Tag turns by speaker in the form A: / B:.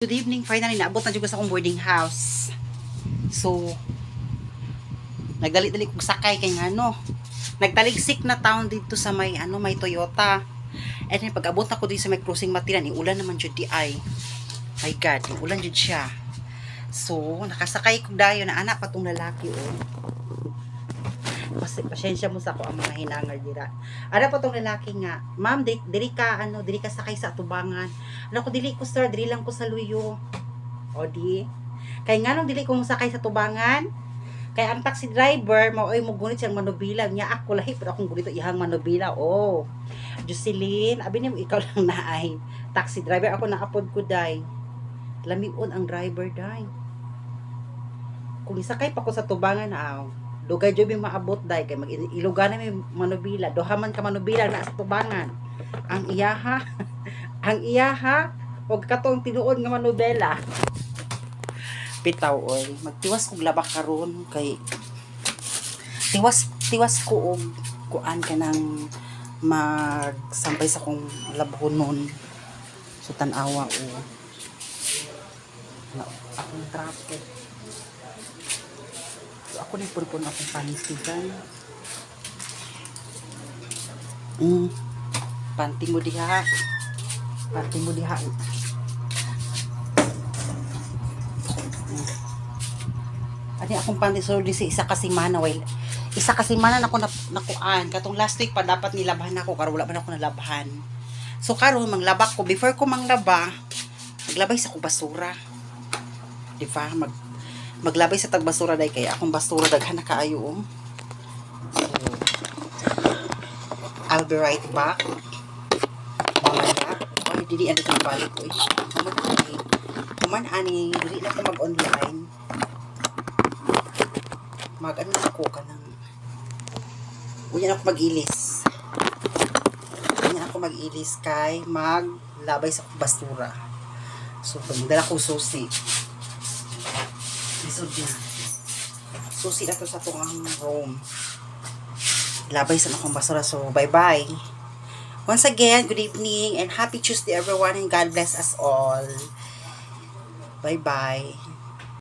A: Good evening, finally naabot na jud ko sa akong boarding house. So nagdali-dali kog sakay kay ngano. Nagtaligsik na town dito sa may may Toyota. And then pag-abot na ko dito sa may crossing Matiran, ulan naman jud di ay. My God, ulan jud siya. So nakasakay kog dayon na anak pa tong lalaki Pasensya mo sa ako ang mga hinangar dira. Ada pa tong lalaki nga, ma'am, diri ka sakay sa atubangan. Ano ko dili ko sir, diri lang ko sa Luyo. O di. Kay nganong dili ko mo sakay sa tubangan? Kay ang taxi driver mo gunit siyang manubila niya ako lahi pero akong gunito ihang manubila. Oh. Jocelyn, abi ni mo ikaw lang naay. Taxi driver ako naapod ko day. Lamion ang driver day. Kung isakay pa ko sa tubangan dugay jud maabot day kay mag-ilugan na may manubila, duhaman ka manubila na sa tubangan. Ang iyaha og katong tinuod nga manubela. Bitaw magtiwas kog labak karon kay tiwas ko og kuan kanang magsampay sa kong labhonon. So tan-awa akong traffic. Ako ni purpon akong panisigan. Panty mo diha. Ani akong panty so di isa ka semana na ako nakuan. Katong last week pa dapat nilabhan ako karon wala man ako nalabhan. So karon manglaba ko, before ko manglaba, maglabay sa ko basura. Di ba? Maglabay sa tagbasura day kaya akong basura daghan na kaayo. So I'll be right back. Dili ano tong balik ko. Kuman ani dili na ko mag-online. Mag-ano ako kanang unya ako mag-ilis kay maglabay sa basura. So pagdala ko susi. Susi na to sa itong room. Labay sa akong basura. So, bye-bye. Once again, good evening and happy Tuesday everyone and God bless us all. Bye-bye.